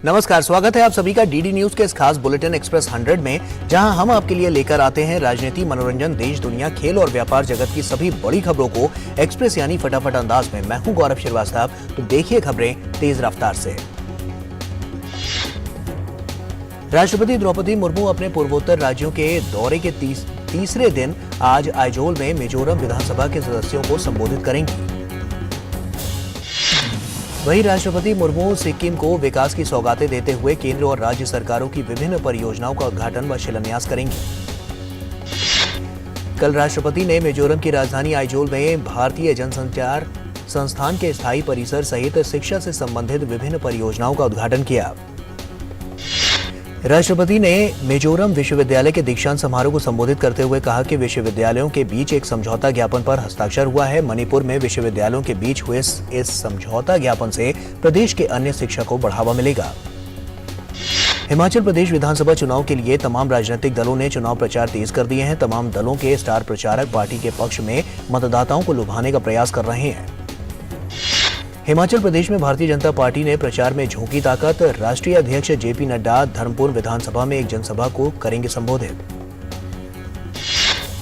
नमस्कार, स्वागत है आप सभी का डीडी न्यूज के इस खास बुलेटिन एक्सप्रेस 100 में, जहां हम आपके लिए लेकर आते हैं राजनीति, मनोरंजन, देश दुनिया, खेल और व्यापार जगत की सभी बड़ी खबरों को एक्सप्रेस यानी फटाफट अंदाज में। मैं हूं गौरव श्रीवास्तव, तो देखिए खबरें तेज रफ्तार से। राष्ट्रपति द्रौपदी मुर्मू अपने पूर्वोत्तर राज्यों के दौरे के तीसरे दिन आज आइजोल में मिजोरम विधानसभा के सदस्यों को संबोधित करेंगी। वहीं राष्ट्रपति मुर्मू सिक्किम को विकास की सौगातें देते हुए केंद्र और राज्य सरकारों की विभिन्न परियोजनाओं का उद्घाटन व शिलान्यास करेंगी। कल राष्ट्रपति ने मिजोरम की राजधानी आइजोल में भारतीय जनसंचार संस्थान के स्थायी परिसर सहित शिक्षा से संबंधित विभिन्न परियोजनाओं का उद्घाटन किया। राष्ट्रपति ने मिजोरम विश्वविद्यालय के दीक्षांत समारोह को संबोधित करते हुए कहा कि विश्वविद्यालयों के बीच एक समझौता ज्ञापन पर हस्ताक्षर हुआ है। मणिपुर में विश्वविद्यालयों के बीच हुए इस समझौता ज्ञापन से प्रदेश के अन्य शिक्षा को बढ़ावा मिलेगा। हिमाचल प्रदेश विधानसभा चुनाव के लिए तमाम राजनीतिक दलों ने चुनाव प्रचार तेज कर दिए हैं। तमाम दलों के स्टार प्रचारक पार्टी के पक्ष में मतदाताओं को लुभाने का प्रयास कर रहे हैं। हिमाचल प्रदेश में भारतीय जनता पार्टी ने प्रचार में झोंकी ताकत। राष्ट्रीय अध्यक्ष जेपी नड्डा धर्मपुर विधानसभा में एक जनसभा को करेंगे संबोधित।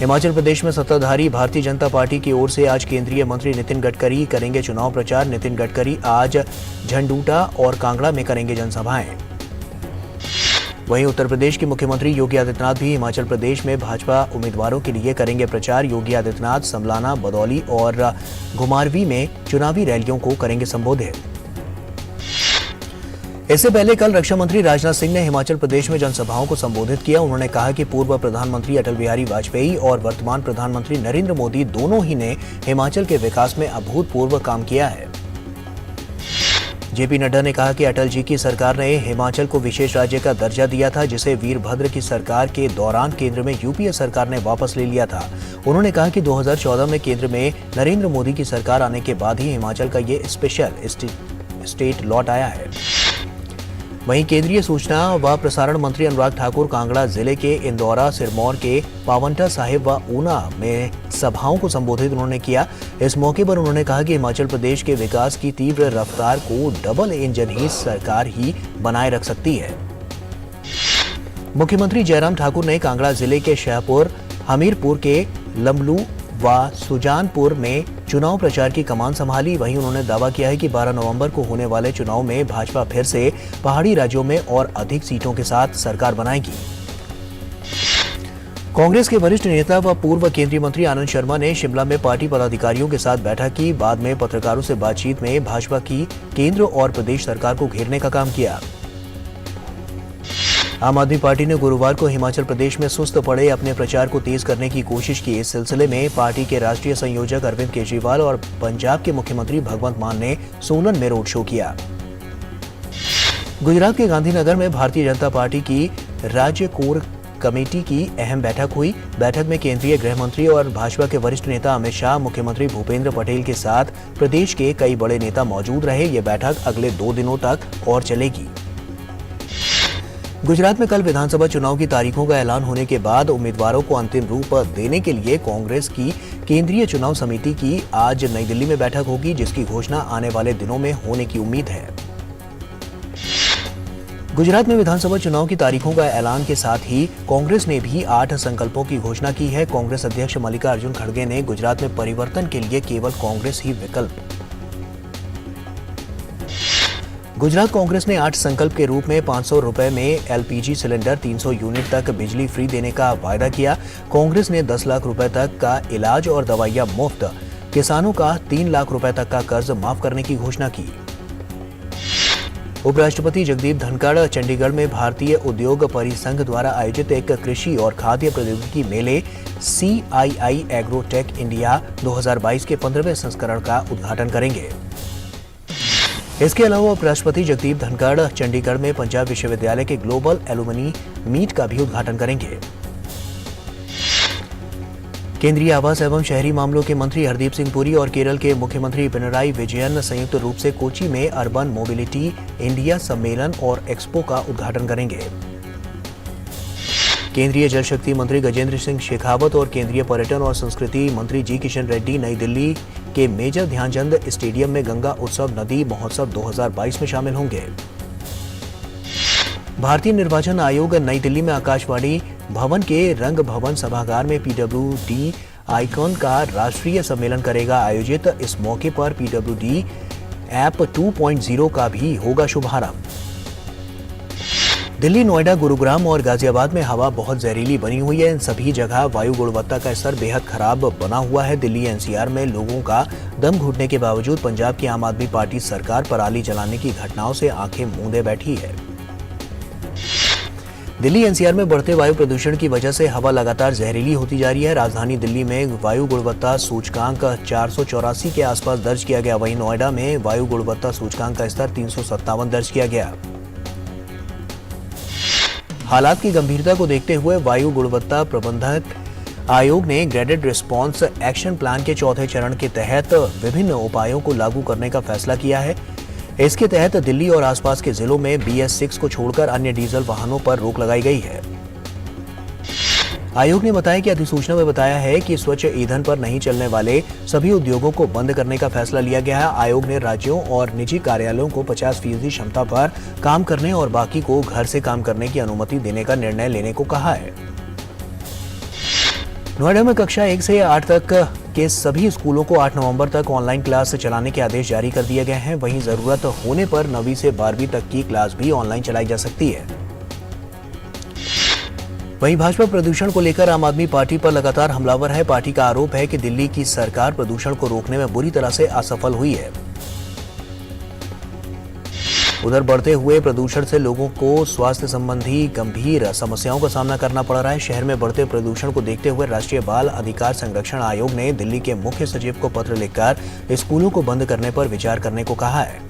हिमाचल प्रदेश में सत्ताधारी भारतीय जनता पार्टी की ओर से आज केंद्रीय मंत्री नितिन गडकरी करेंगे चुनाव प्रचार। नितिन गडकरी आज झंडूटा और कांगड़ा में करेंगे जनसभाएं। वहीं उत्तर प्रदेश के मुख्यमंत्री योगी आदित्यनाथ भी हिमाचल प्रदेश में भाजपा उम्मीदवारों के लिए करेंगे प्रचार। योगी आदित्यनाथ समलाना, बदौली और घुमारवी में चुनावी रैलियों को करेंगे संबोधित। इससे पहले कल रक्षा मंत्री राजनाथ सिंह ने हिमाचल प्रदेश में जनसभाओं को संबोधित किया। उन्होंने कहा कि पूर्व प्रधानमंत्री अटल बिहारी वाजपेयी और वर्तमान प्रधानमंत्री नरेंद्र मोदी दोनों ही ने हिमाचल के विकास में अभूतपूर्व काम किया है। जेपी नड्डा ने कहा कि अटल जी की सरकार ने हिमाचल को विशेष राज्य का दर्जा दिया था, जिसे वीरभद्र की सरकार के दौरान केंद्र में यूपीए सरकार ने वापस ले लिया था। उन्होंने कहा कि 2014 में केंद्र में नरेंद्र मोदी की सरकार आने के बाद ही हिमाचल का ये स्पेशल स्टेट लौट आया है। वहीं केंद्रीय सूचना व प्रसारण मंत्री अनुराग ठाकुर कांगड़ा जिले के इंदौरा, सिरमौर के पावंटा साहिब व ऊना में सभाओं को संबोधित उन्होंने किया। इस मौके पर उन्होंने कहा कि हिमाचल प्रदेश के विकास की तीव्र रफ्तार को डबल इंजन ही सरकार ही बनाए रख सकती है। मुख्यमंत्री जयराम ठाकुर ने कांगड़ा जिले के शाहपुर, हमीरपुर के लमलू व सुजानपुर में चुनाव प्रचार की कमान संभाली। वहीं उन्होंने दावा किया है कि 12 नवंबर को होने वाले चुनाव में भाजपा फिर से पहाड़ी राज्यों में और अधिक सीटों के साथ सरकार बनाएगी। कांग्रेस के वरिष्ठ नेता व पूर्व केंद्रीय मंत्री आनंद शर्मा ने शिमला में पार्टी पदाधिकारियों के साथ बैठक की। बाद में पत्रकारों से बातचीत में भाजपा की केंद्र और प्रदेश सरकार को घेरने का काम किया। आम आदमी पार्टी ने गुरुवार को हिमाचल प्रदेश में सुस्त पड़े अपने प्रचार को तेज करने की कोशिश की। इस सिलसिले में पार्टी के राष्ट्रीय संयोजक अरविंद केजरीवाल और पंजाब के मुख्यमंत्री भगवंत मान ने सोलन में रोड शो किया। गुजरात के गांधीनगर में भारतीय जनता पार्टी की राज्य कोर कमेटी की अहम बैठक हुई। बैठक में केंद्रीय गृह मंत्री और भाजपा के वरिष्ठ नेता अमित शाह, मुख्यमंत्री भूपेंद्र पटेल के साथ प्रदेश के कई बड़े नेता मौजूद रहे। ये बैठक अगले 2 दिनों तक और चलेगी। गुजरात में कल विधानसभा चुनाव की तारीखों का ऐलान होने के बाद उम्मीदवारों को अंतिम रूप देने के लिए कांग्रेस की केंद्रीय चुनाव समिति की आज नई दिल्ली में बैठक होगी, जिसकी घोषणा आने वाले दिनों में होने की उम्मीद है। गुजरात में विधानसभा चुनाव की तारीखों का ऐलान के साथ ही कांग्रेस ने भी 8 संकल्पों की घोषणा की है। कांग्रेस अध्यक्ष मल्लिकार्जुन खड़गे ने गुजरात में परिवर्तन के लिए केवल कांग्रेस ही विकल्प। गुजरात कांग्रेस ने 8 संकल्प के रूप में 500 रुपए में एलपीजी सिलेंडर, 300 यूनिट तक बिजली फ्री देने का वायदा किया। कांग्रेस ने 10 लाख रुपए तक का इलाज और दवाइयां मुफ्त, किसानों का 3 लाख रुपए तक का कर्ज माफ करने की घोषणा की। उपराष्ट्रपति जगदीप धनखड़ चंडीगढ़ में भारतीय उद्योग परिसंघ द्वारा आयोजित एक कृषि और खाद्य प्रौद्योगिकी मेले CII एग्रोटेक इंडिया 2022 के 15वें संस्करण का उद्घाटन करेंगे। इसके अलावा उपराष्ट्रपति जगदीप धनखड़ चंडीगढ़ में पंजाब विश्वविद्यालय के ग्लोबल एलुमनी मीट का भी उद्घाटन करेंगे। केंद्रीय आवास एवं शहरी मामलों के मंत्री हरदीप सिंह पुरी और केरल के मुख्यमंत्री पिनराई विजयन संयुक्त रूप से कोची में अर्बन मोबिलिटी इंडिया सम्मेलन और एक्सपो का उद्घाटन करेंगे। केंद्रीय जल शक्ति मंत्री गजेंद्र सिंह शेखावत और केंद्रीय पर्यटन और संस्कृति मंत्री जी किशन रेड्डी नई दिल्ली के मेजर ध्यानचंद स्टेडियम में गंगा उत्सव नदी महोत्सव 2022 में शामिल होंगे। भारतीय निर्वाचन आयोग नई दिल्ली में आकाशवाणी भवन के रंग भवन सभागार में पीडब्ल्यूडी आइकॉन का राष्ट्रीय सम्मेलन करेगा आयोजित। इस मौके पर पीडब्ल्यूडी ऐप 2.0 का भी होगा शुभारंभ। दिल्ली, नोएडा, गुरुग्राम और गाजियाबाद में हवा बहुत जहरीली बनी हुई है। इन सभी जगह वायु गुणवत्ता का स्तर बेहद खराब बना हुआ है। दिल्ली एनसीआर में लोगों का दम घुटने के बावजूद पंजाब की आम आदमी पार्टी सरकार पराली जलाने की घटनाओं से आंखें मूंदे बैठी है। दिल्ली एनसीआर में बढ़ते वायु प्रदूषण की वजह से हवा लगातार जहरीली होती जा रही है। राजधानी दिल्ली में वायु गुणवत्ता सूचकांक 484 के आसपास दर्ज किया गया। वहीं नोएडा में वायु गुणवत्ता सूचकांक का स्तर 357 दर्ज किया गया। हालात की गंभीरता को देखते हुए वायु गुणवत्ता प्रबंधक आयोग ने ग्रेडेड रिस्पांस एक्शन प्लान के चौथे चरण के तहत विभिन्न उपायों को लागू करने का फैसला किया है। इसके तहत दिल्ली और आसपास के जिलों में BS6 को छोड़कर अन्य डीजल वाहनों पर रोक लगाई गई है। आयोग ने बताया कि अधिसूचना में बताया है कि स्वच्छ ईंधन पर नहीं चलने वाले सभी उद्योगों को बंद करने का फैसला लिया गया है। आयोग ने राज्यों और निजी कार्यालयों को 50% क्षमता पर काम करने और बाकी को घर से काम करने की अनुमति देने का निर्णय लेने को कहा है। नोएडा में कक्षा 1 से 8 तक के सभी स्कूलों को 8 नवंबर तक ऑनलाइन क्लास चलाने के आदेश जारी कर दिए गए हैं। वहीं जरूरत होने पर 9वीं से 12वीं तक की क्लास भी ऑनलाइन चलाई जा सकती है। वहीं भाजपा प्रदूषण को लेकर आम आदमी पार्टी पर लगातार हमलावर है। पार्टी का आरोप है कि दिल्ली की सरकार प्रदूषण को रोकने में बुरी तरह से असफल हुई है। उधर बढ़ते हुए प्रदूषण से लोगों को स्वास्थ्य संबंधी गंभीर समस्याओं का सामना करना पड़ रहा है। शहर में बढ़ते प्रदूषण को देखते हुए राष्ट्रीय बाल अधिकार संरक्षण आयोग ने दिल्ली के मुख्य सचिव को पत्र लिखकर स्कूलों को बंद करने पर विचार करने को कहा है।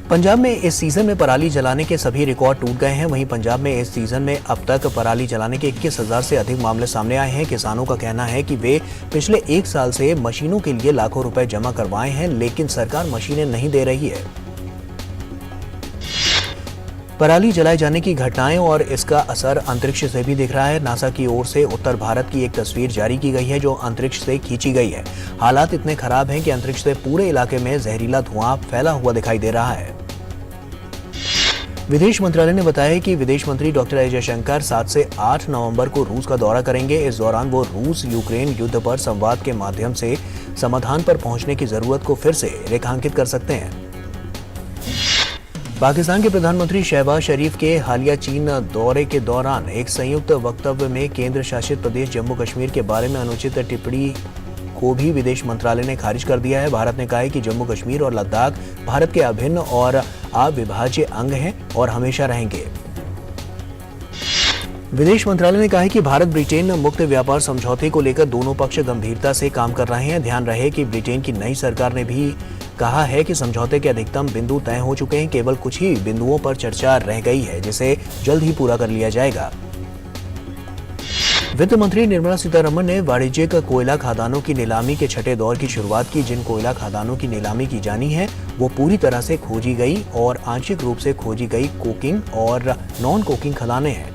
पंजाब में इस सीजन में पराली जलाने के सभी रिकॉर्ड टूट गए हैं। वहीं पंजाब में इस सीजन में अब तक पराली जलाने के 21,000 से अधिक मामले सामने आए हैं। किसानों का कहना है कि वे पिछले 1 साल से मशीनों के लिए लाखों रुपए जमा करवाए हैं, लेकिन सरकार मशीनें नहीं दे रही है। पराली जलाए जाने की घटनाएं और इसका असर अंतरिक्ष से भी दिख रहा है। नासा की ओर से उत्तर भारत की एक तस्वीर जारी की गई है जो अंतरिक्ष से खींची गई है। हालात इतने खराब हैं कि अंतरिक्ष से पूरे इलाके में जहरीला धुआं फैला हुआ दिखाई दे रहा है। विदेश मंत्रालय ने बताया कि विदेश मंत्री डॉक्टर एस जयशंकर 7 से 8 नवंबर को रूस का दौरा करेंगे। इस दौरान वो रूस यूक्रेन युद्ध पर संवाद के माध्यम से समाधान पर पहुंचने की जरूरत को फिर से रेखांकित कर सकते हैं। पाकिस्तान के प्रधानमंत्री शहबाज शरीफ के हालिया चीन दौरे के दौरान एक संयुक्त वक्तव्य में केंद्र शासित प्रदेश जम्मू कश्मीर के बारे में अनुचित टिप्पणी को भी विदेश मंत्रालय ने खारिज कर दिया है। भारत ने कहा है कि जम्मू कश्मीर और लद्दाख भारत के अभिन्न और अविभाज्य अंग हैं और हमेशा रहेंगे। विदेश मंत्रालय ने कहा है कि भारत ब्रिटेन मुक्त व्यापार समझौते को लेकर दोनों पक्ष गंभीरता से काम कर रहे हैं। ध्यान रहे कि ब्रिटेन की नई सरकार ने भी कहा है कि समझौते के अधिकतम बिंदु तय हो चुके हैं। केवल कुछ ही बिंदुओं पर चर्चा रह गई है, जिसे जल्द ही पूरा कर लिया जाएगा। वित्त मंत्री निर्मला सीतारमण ने वाणिज्यिक कोयला खदानों की नीलामी के छठे दौर की शुरुआत की। जिन कोयला खदानों की नीलामी की जानी है वो पूरी तरह से खोजी गई और आंशिक रूप से खोजी गई कोकिंग और नॉन कोकिंग खदानें हैं।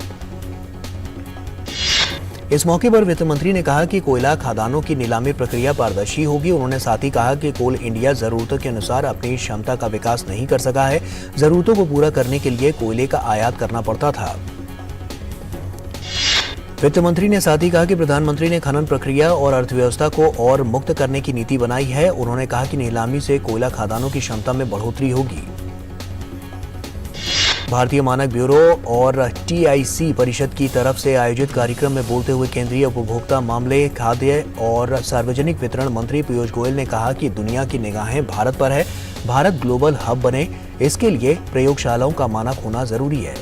इस मौके पर वित्त मंत्री ने कहा कि कोयला खदानों की नीलामी प्रक्रिया पारदर्शी होगी। उन्होंने साथ ही कहा कि कोल इंडिया जरूरतों के अनुसार अपनी क्षमता का विकास नहीं कर सका है। जरूरतों को पूरा करने के लिए कोयले का आयात करना पड़ता था। वित्त मंत्री ने साथ ही कहा कि प्रधानमंत्री ने खनन प्रक्रिया और अर्थव्यवस्था को और मुक्त करने की नीति बनाई है। उन्होंने कहा कि नीलामी से कोयला खदानों की क्षमता में बढ़ोतरी होगी। भारतीय मानक ब्यूरो और TIC परिषद की तरफ से आयोजित कार्यक्रम में बोलते हुए केंद्रीय उपभोक्ता मामले, खाद्य और सार्वजनिक वितरण मंत्री पीयूष गोयल ने कहा कि दुनिया की निगाहें भारत पर है। भारत ग्लोबल हब बने, इसके लिए प्रयोगशालाओं का मानक होना जरूरी है।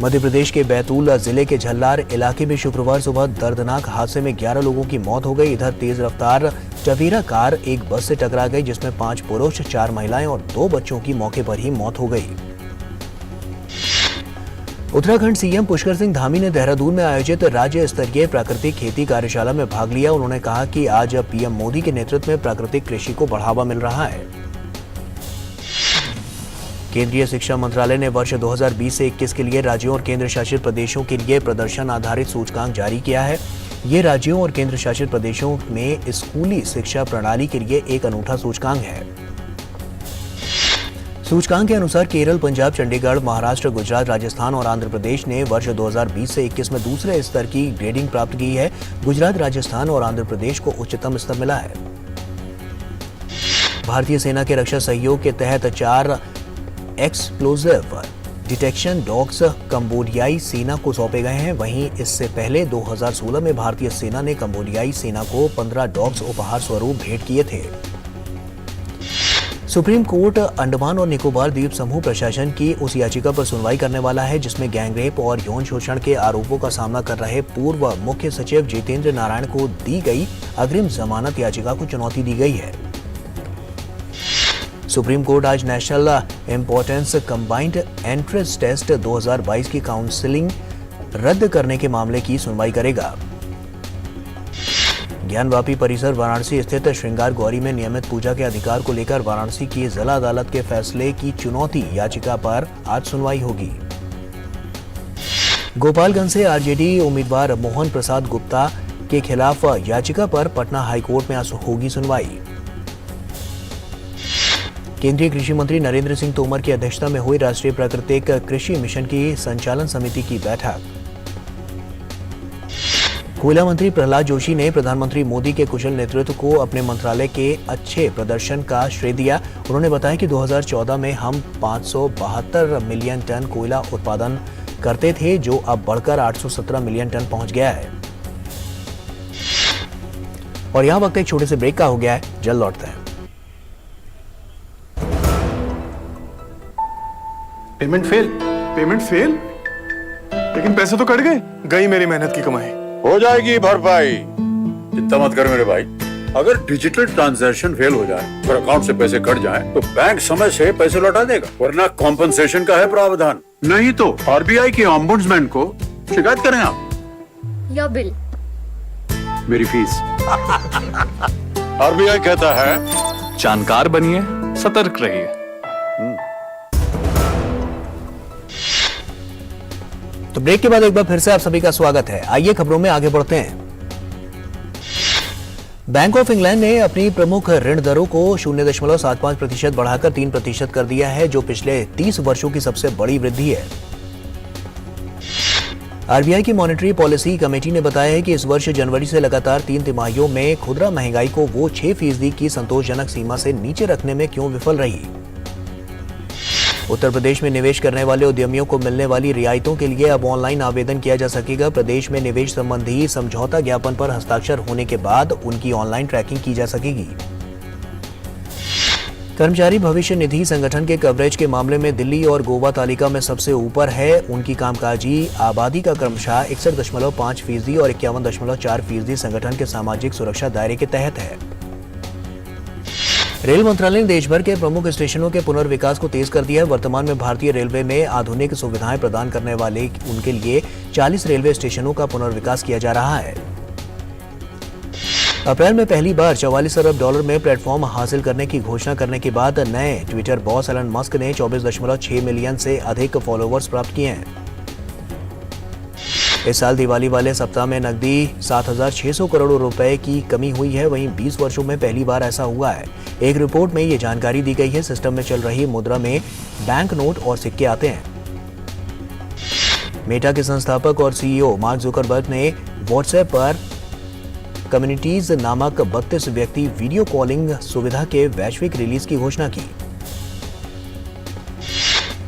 मध्य प्रदेश के बैतूल जिले के झल्लार इलाके में शुक्रवार सुबह दर्दनाक हादसे में 11 लोगों की मौत हो गई। इधर तेज रफ्तार टवेरा कार एक बस से टकरा गई, जिसमें 5 पुरुष, 4 महिलाएं और 2 बच्चों की मौके पर ही मौत हो गई। उत्तराखंड सीएम पुष्कर सिंह धामी ने देहरादून में आयोजित राज्य स्तरीय प्राकृतिक खेती कार्यशाला में भाग लिया। उन्होंने कहा कि आज पीएम मोदी के नेतृत्व में प्राकृतिक कृषि को बढ़ावा मिल रहा है। केंद्रीय शिक्षा मंत्रालय ने वर्ष 2020 से 21 के लिए राज्यों और केंद्र शासित प्रदेशों के लिए प्रदर्शन आधारित सूचकांक जारी किया है। ये राज्यों और केंद्र शासित प्रदेशों में स्कूली शिक्षा प्रणाली के लिए एक अनूठा सूचकांक है। सूचकांक के अनुसार केरल, पंजाब, चंडीगढ़, महाराष्ट्र, गुजरात, राजस्थान और आंध्र प्रदेश ने वर्ष 2020 से 21 में दूसरे स्तर की ग्रेडिंग प्राप्त की है। गुजरात, राजस्थान और आंध्र प्रदेश को उच्चतम स्तर मिला है। भारतीय सेना के रक्षा सहयोग के तहत 4 एक्सप्लोजिव डिटेक्शन डॉग्स कंबोडियाई सेना को सौंपे गए हैं। वहीं इससे पहले 2016 में भारतीय सेना ने कंबोडियाई सेना को 15 डॉग्स उपहार स्वरूप भेंट किए थे। सुप्रीम कोर्ट अंडमान और निकोबार द्वीप समूह प्रशासन की उस याचिका पर सुनवाई करने वाला है जिसमें गैंगरेप और यौन शोषण के आरोपों का सामना कर रहे पूर्व मुख्य सचिव जितेंद्र नारायण को दी गई अग्रिम जमानत याचिका को चुनौती दी गई है। सुप्रीम कोर्ट आज national importance combined entrance test 2022 की काउंसलिंग रद्द करने के मामले की सुनवाई करेगा। ज्ञानवापी परिसर वाराणसी स्थित श्रृंगार गौरी में नियमित पूजा के अधिकार को लेकर वाराणसी की जिला अदालत के फैसले की चुनौती याचिका पर आज सुनवाई होगी। गोपालगंज से आरजेडी उम्मीदवार मोहन प्रसाद गुप्ता के खिलाफ याचिका पर पटना हाईकोर्ट में आज होगी सुनवाई। केंद्रीय कृषि मंत्री नरेंद्र सिंह तोमर की अध्यक्षता में हुई राष्ट्रीय प्राकृतिक कृषि मिशन की संचालन समिति की बैठक। कोयला मंत्री प्रहलाद जोशी ने प्रधानमंत्री मोदी के कुशल नेतृत्व को अपने मंत्रालय के अच्छे प्रदर्शन का श्रेय दिया। उन्होंने बताया कि 2014 में हम 572 मिलियन टन कोयला उत्पादन करते थे, जो अब बढ़कर 817 मिलियन टन पहुंच गया है। और यहां वक्त एक छोटे से ब्रेक का हो गया है, जल्द लौटते हैं। Payment fail? लेकिन पैसे तो कट गए, गई मेरी मेहनत की कमाई। हो जाएगी भरपाई, चिंता मत कर मेरे भाई। अगर डिजिटल ट्रांजैक्शन फेल हो जाए और अकाउंट से पैसे कट जाएं, तो बैंक समय से पैसे लौटा देगा, वरना कॉम्पनसेशन का है प्रावधान। नहीं तो आरबीआई के ओम्बुड्समैन को शिकायत करें आप। या बिल, मेरी फीस। आरबीआई कहता है जानकार बनिए, सतर्क रहिए। तो ब्रेक के बाद एक बार फिर से आप सभी का स्वागत है। आइए खबरों में आगे बढ़ते हैं। बैंक ऑफ इंग्लैंड ने अपनी प्रमुख ऋण दरों को 0.75% बढ़ाकर 3% कर दिया है, जो पिछले 30 वर्षों की सबसे बड़ी वृद्धि है। आरबीआई की मॉनेटरी पॉलिसी कमेटी ने बताया है कि इस वर्ष जनवरी से लगातार 3 तिमाहियों में खुदरा महंगाई को वो 6% की संतोषजनक सीमा से नीचे रखने में क्यों विफल रही। उत्तर प्रदेश में निवेश करने वाले उद्यमियों को मिलने वाली रियायतों के लिए अब ऑनलाइन आवेदन किया जा सकेगा। प्रदेश में निवेश संबंधी समझौता ज्ञापन पर हस्ताक्षर होने के बाद उनकी ऑनलाइन ट्रैकिंग की जा सकेगी। कर्मचारी भविष्य निधि संगठन के कवरेज के मामले में दिल्ली और गोवा तालिका में सबसे ऊपर है। उनकी कामकाजी आबादी का क्रमशः 61.5% और 51.4% संगठन के सामाजिक सुरक्षा दायरे के तहत है। रेल मंत्रालय ने देश भर के प्रमुख स्टेशनों के पुनर्विकास को तेज कर दिया है। वर्तमान में भारतीय रेलवे में आधुनिक सुविधाएं प्रदान करने वाले उनके लिए 40 रेलवे स्टेशनों का पुनर्विकास किया जा रहा है। अप्रैल में पहली बार $44 अरब में प्लेटफॉर्म हासिल करने की घोषणा करने के बाद नए ट्विटर बॉस एलन मस्क ने 24.6 मिलियन से अधिक फॉलोअर्स प्राप्त किए हैं। इस साल दिवाली वाले सप्ताह में नकदी 7,600 करोड़ रुपए की कमी हुई है। वहीं 20 वर्षों में पहली बार ऐसा हुआ है। एक रिपोर्ट में ये जानकारी दी गई है। सिस्टम में चल रही मुद्रा में बैंक नोट और सिक्के आते हैं। मेटा के संस्थापक और सीईओ मार्क जुकरबर्ग ने व्हाट्सएप पर कम्युनिटीज नामक 32 व्यक्ति वीडियो कॉलिंग सुविधा के वैश्विक रिलीज की घोषणा की।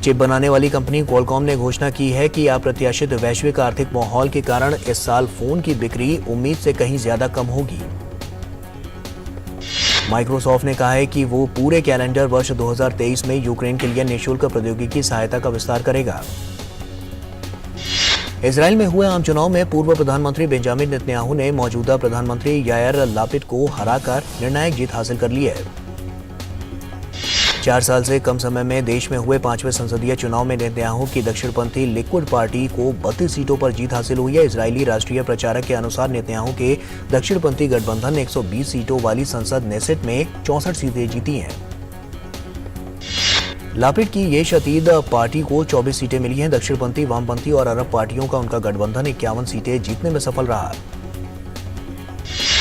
चिप बनाने वाली कंपनी क्वालकॉम ने घोषणा की है कि अप्रत्याशित वैश्विक आर्थिक माहौल के कारण इस साल फोन की बिक्री उम्मीद से कहीं ज्यादा कम होगी। माइक्रोसॉफ्ट ने कहा है कि वो पूरे कैलेंडर वर्ष 2023 में यूक्रेन के लिए निःशुल्क प्रौद्योगिकी सहायता का विस्तार करेगा। इजराइल में हुए आम चुनाव में पूर्व प्रधानमंत्री बेंजामिन नेतन्याहू ने मौजूदा प्रधानमंत्री यायर लापिड को हराकर निर्णायक जीत हासिल कर ली है। 4 साल से कम समय में देश में हुए 5वें संसदीय चुनाव में नेतन्याहू की दक्षिणपंथी लिक्विड पार्टी को 32 सीटों पर जीत हासिल हुई है। इजरायली राष्ट्रीय प्रचारक के अनुसार नेतन्याहू के दक्षिणपंथी गठबंधन ने 120 सीटों वाली संसद नेसेट में 64 सीटें जीती हैं। लापिड की ये शतीद पार्टी को 24 सीटें मिली हैं। दक्षिणपंथी, वामपंथी और अरब पार्टियों का उनका गठबंधन 51 सीटें जीतने में सफल रहा।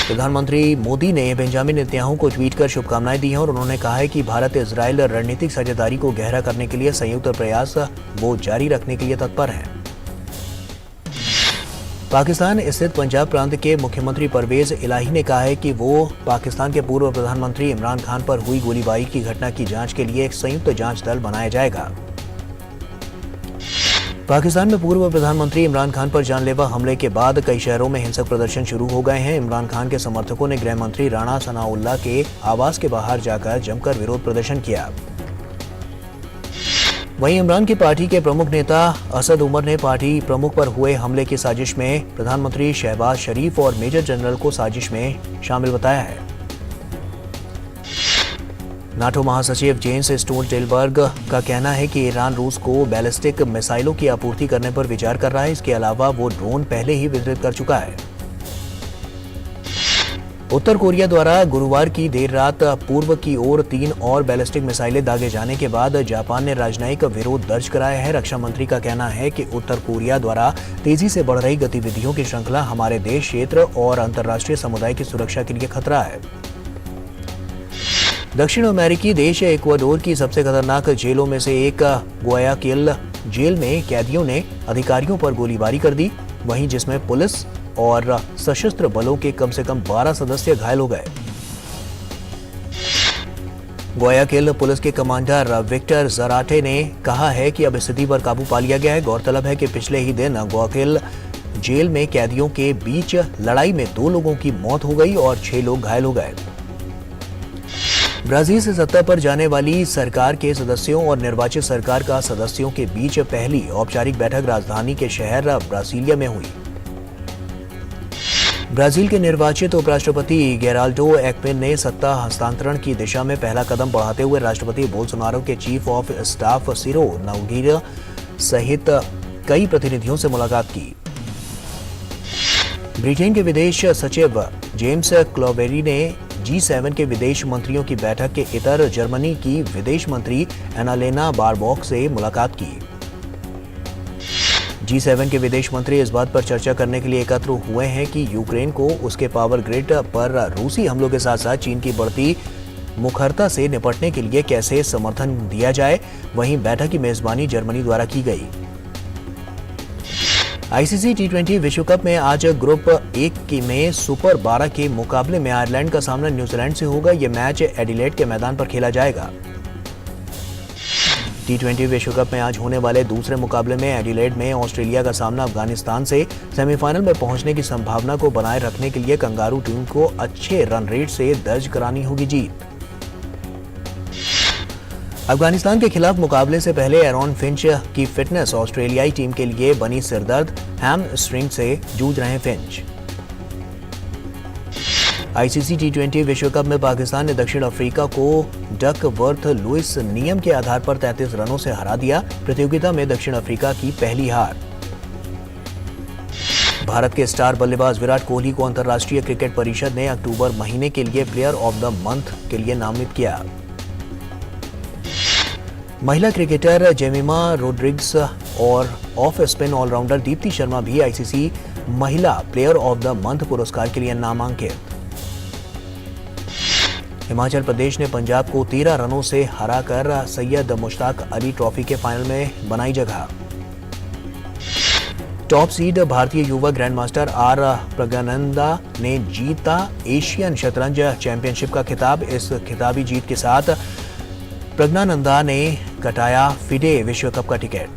प्रधानमंत्री मोदी ने बेंजामिन नेतन्याहू को ट्वीट कर शुभकामनाएं दी हैं और उन्होंने कहा है कि भारत इजराइल रणनीतिक साझेदारी को गहरा करने के लिए संयुक्त प्रयास वो जारी रखने के लिए तत्पर है। पाकिस्तान स्थित पंजाब प्रांत के मुख्यमंत्री परवेज इलाही ने कहा है कि वो पाकिस्तान के पूर्व प्रधानमंत्री इमरान खान पर हुई गोलीबारी की घटना की जांच के लिए एक संयुक्त जांच दल बनाया जाएगा। पाकिस्तान में पूर्व प्रधानमंत्री इमरान खान पर जानलेवा हमले के बाद कई शहरों में हिंसक प्रदर्शन शुरू हो गए हैं। इमरान खान के समर्थकों ने गृह मंत्री राणा सनाउल्लाह के आवास के बाहर जाकर जमकर विरोध प्रदर्शन किया। वहीं इमरान की पार्टी के प्रमुख नेता असद उमर ने पार्टी प्रमुख पर हुए हमले की साजिश में प्रधानमंत्री शहबाज शरीफ और मेजर जनरल को साजिश में शामिल बताया है। नाटो महासचिव जेन्स स्टोल्टेनबर्ग का कहना है कि ईरान रूस को बैलिस्टिक मिसाइलों की आपूर्ति करने पर विचार कर रहा है। इसके अलावा वो ड्रोन पहले ही वितरित कर चुका है। उत्तर कोरिया द्वारा गुरुवार की देर रात पूर्व की ओर 3 और बैलिस्टिक मिसाइलें दागे जाने के बाद जापान ने राजनयिक विरोध दर्ज कराया है। रक्षा मंत्री का कहना है कि उत्तर कोरिया द्वारा तेजी से बढ़ रही गतिविधियों की श्रृंखला हमारे देश, क्षेत्र और अंतर्राष्ट्रीय समुदाय की सुरक्षा के लिए खतरा है। दक्षिण अमेरिकी देश इक्वाडोर की सबसे खतरनाक जेलों में से एक गुआयाकिल जेल में कैदियों ने अधिकारियों पर गोलीबारी कर दी, वहीं जिसमें पुलिस और सशस्त्र बलों के कम से कम 12 सदस्य घायल हो गए। गुआयाकिल पुलिस के कमांडर विक्टर जराटे ने कहा है कि अब स्थिति पर काबू पा लिया गया है। गौरतलब है कि पिछले ही दिन गुआयाकिल जेल में कैदियों के बीच लड़ाई में 2 लोगों की मौत हो गई और 6 लोग घायल हो गए। ब्राजील से सत्ता पर जाने वाली सरकार के सदस्यों और निर्वाचित सरकार का सदस्यों के बीच पहली औपचारिक बैठक राजधानी के शहर ब्रासिलिया में हुई। ब्राजील के निर्वाचित उपराष्ट्रपति गेराल्डो एक्विन ने सत्ता हस्तांतरण की दिशा में पहला कदम बढ़ाते हुए राष्ट्रपति बोल्सोनारो के चीफ ऑफ स्टाफ सिरो नोगेरा सहित कई प्रतिनिधियों से मुलाकात की। ब्रिटेन के विदेश सचिव जेम्स क्लोबेरी ने G7 के विदेश मंत्रियों की बैठक के इतर जर्मनी की विदेश मंत्री एनालेना बारबॉक से मुलाकात की। G7 के विदेश मंत्री इस बात पर चर्चा करने के लिए एकत्र हुए हैं कि यूक्रेन को उसके पावर ग्रिड पर रूसी हमलों के साथ साथ चीन की बढ़ती मुखरता से निपटने के लिए कैसे समर्थन दिया जाए। वहीं बैठक की मेजबानी जर्मनी द्वारा की गई। आईसीसी T20 विश्व कप में आज ग्रुप 1 में सुपर 12 के मुकाबले में आयरलैंड का सामना न्यूजीलैंड से होगा। यह मैच एडिलेड के मैदान पर खेला जाएगा। T20 विश्व कप में आज होने वाले दूसरे मुकाबले में एडिलेड में ऑस्ट्रेलिया का सामना अफगानिस्तान से सेमीफाइनल में पहुंचने की संभावना को बनाए रखने के लिए कंगारू टीम को अच्छे रन रेट से दर्ज करानी होगी जीत। अफगानिस्तान के खिलाफ मुकाबले से पहले एरॉन फिंच की फिटनेस ऑस्ट्रेलियाई टीम के लिए बनी सिरदर्द। हैमस्ट्रिंग से जूझ रहे फिंच। आईसीसी T20 विश्व कप में पाकिस्तान ने दक्षिण अफ्रीका को डकवर्थ लुइस नियम के आधार पर 33 रनों से हरा दिया। प्रतियोगिता में दक्षिण अफ्रीका की पहली हार। भारत के स्टार बल्लेबाज विराट कोहली को अंतर्राष्ट्रीय क्रिकेट परिषद ने अक्टूबर महीने के लिए प्लेयर ऑफ द मंथ के लिए नामित किया। महिला क्रिकेटर जेमिमा रोड्रिग्स और off spin allrounder Deepti Sharma भी आईसीसी महिला प्लेयर ऑफ द मंथ पुरस्कार के लिए नामांकित। हिमाचल प्रदेश ने पंजाब को 13 रनों से हराकर सैयद मुश्ताक अली ट्रॉफी के फाइनल में बनाई जगह। Top seed Bharatiya Yuva grandmaster are Praggnanandhaa ने जीता एशियन शतरंज चैंपियनशिप का खिताब। इस खिताबी जीत के साथ प्रज्ञानंदा ने कटाया फिडे विश्व कप का टिकट।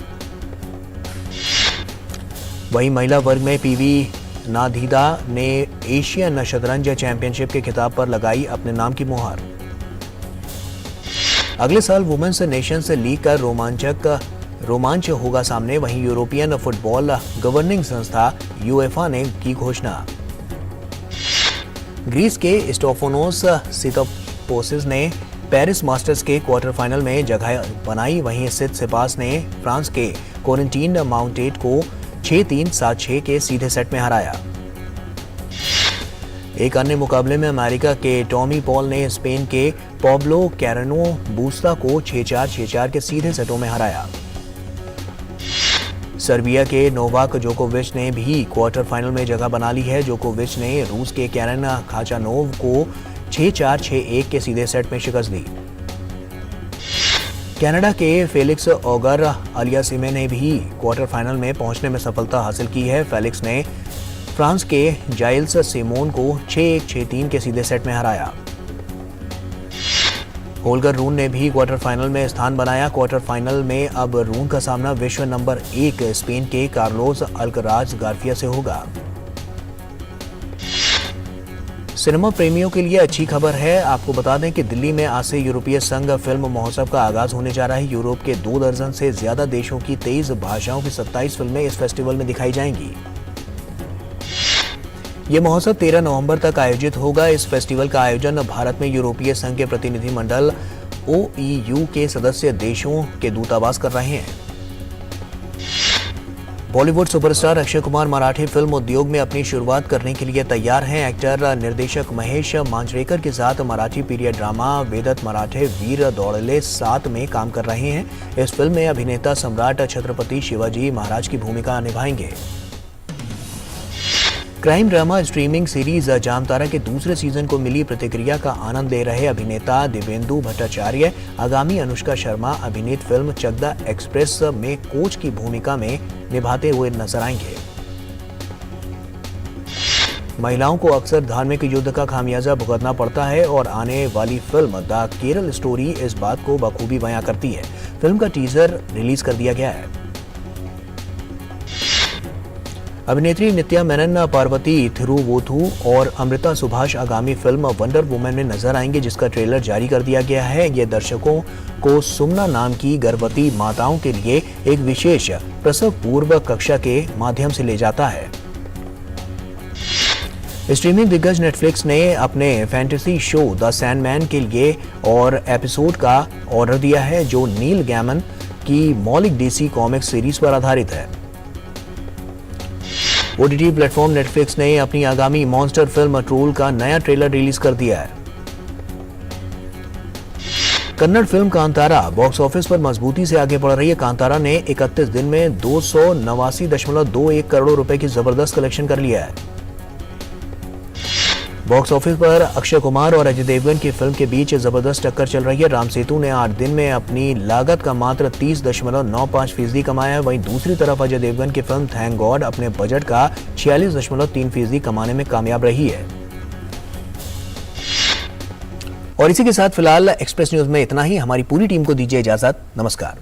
वहीं महिला वर्ग में पीवी नाधीदा ने एशियन शतरंज चैंपियनशिप के खिताब पर लगाई अपने नाम की मुहर। अगले साल वुमेन्स नेशंस लीग का रोमांच होगा सामने। वहीं यूरोपियन फुटबॉल गवर्निंग संस्था यूएफए ने की घोषणा। ग्रीस के स्टोफोनोस सितोपोसिस ने पेरिस मास्टर्स के क्वार्टर फाइनल में जगह बनाई। वहीं सितसिपास ने फ्रांस के कोरेंटीन माउंटेट को 6-3, 7-6 के सीधे सेट में हराया। एक अन्य मुकाबले में अमेरिका के टॉमी पॉल ने स्पेन के पाब्लो कैरेनो बूस्टा को 6-4, 6-4 के सीधे सेटों में हराया। सर्बिया के नोवाक जोकोविच ने भी क्वार्टर फाइनल में जगह बना ली है। जोकोविच ने रूस के कैरन खाचानोव को 6-4, 6-1 के सीधे सेट में शिकस्त दी। कनाडा के फेलिक्स ऑगर अलियासिमे ने भी क्वार्टर फाइनल में पहुंचने में सफलता हासिल की है। फेलिक्स ने फ्रांस के जाइल्स सिमोन को 6-1, 6-3 के सीधे सेट में हराया। होल्गर रून ने भी क्वार्टर फाइनल में स्थान बनाया। क्वार्टर फाइनल में अब रून का सामना विश्व नंबर 1 स्पेन के कार्लोस अल्कराज गार्फिया से होगा। सिनेमा प्रेमियों के लिए अच्छी खबर है। आपको बता दें कि दिल्ली में आज से यूरोपीय संघ फिल्म महोत्सव का आगाज होने जा रहा है। यूरोप के 2 दर्जन से ज्यादा देशों की 23 भाषाओं की 27 फिल्में इस फेस्टिवल में दिखाई जाएंगी। ये महोत्सव 13 नवंबर तक आयोजित होगा। इस फेस्टिवल का आयोजन भारत में यूरोपीय संघ के प्रतिनिधिमंडल OEU के सदस्य देशों के दूतावास कर रहे हैं। बॉलीवुड सुपरस्टार अक्षय कुमार मराठी फिल्म उद्योग में अपनी शुरुआत करने के लिए तैयार हैं। एक्टर निर्देशक महेश मांजरेकर के साथ मराठी पीरियड ड्रामा वेदत मराठे वीर दौड़ले 7 में काम कर रहे हैं। इस फिल्म में अभिनेता सम्राट छत्रपति शिवाजी महाराज की भूमिका निभाएंगे। Crime drama streaming series Jamtara के दूसरे सीजन को मिली प्रतिक्रिया का आनंद ले रहे अभिनेता दिव्येंदु भट्टाचार्य आगामी अनुष्का शर्मा अभिनीत फिल्म चकदा एक्सप्रेस में कोच की भूमिका में निभाते हुए नजर आएंगे। महिलाओं को अक्सर धार्मिक युद्ध का खामियाजा भुगतना पड़ता है और आने वाली फिल्म द केरल स्टोरी इस बात को बखूबी बयां करती है। फिल्म का टीजर रिलीज कर दिया गया है। अभिनेत्री नित्या मेनन, पार्वती थिरुवोथु और अमृता सुभाष आगामी फिल्म वंडर वुमन में नजर आएंगे, जिसका ट्रेलर जारी कर दिया गया है। ये दर्शकों को सुमना नाम की गर्भवती माताओं के लिए एक विशेष प्रसव पूर्व कक्षा के माध्यम से ले जाता है। स्ट्रीमिंग दिग्गज नेटफ्लिक्स ने अपने फैंटेसी शो द सैंडमैन के लिए और एपिसोड का ऑर्डर दिया है, जो नील गैमन की मौलिक DC कॉमिक्स सीरीज पर आधारित है। OTT प्लेटफॉर्म नेटफ्लिक्स ने अपनी आगामी मॉन्स्टर फिल्म ट्रोल का नया ट्रेलर रिलीज कर दिया है। Kannada film Kantara box office पर मजबूती से आगे बढ़ रही है। कांतारा ने 31 दिन में 289.21 करोड़ रुपए की जबरदस्त कलेक्शन कर लिया है। बॉक्स ऑफिस पर अक्षय कुमार और अजय देवगन की फिल्म के बीच जबरदस्त टक्कर चल रही है। राम सेतु ने 8 दिन में अपनी लागत का मात्र 30.95% कमाया है। वहीं दूसरी तरफ अजय देवगन की फिल्म थैंक गॉड अपने बजट का 46.3% कमाने में कामयाब रही है। और इसी के साथ फिलहाल एक्सप्रेस न्यूज में इतना ही। हमारी पूरी टीम को दीजिए इजाजत। नमस्कार।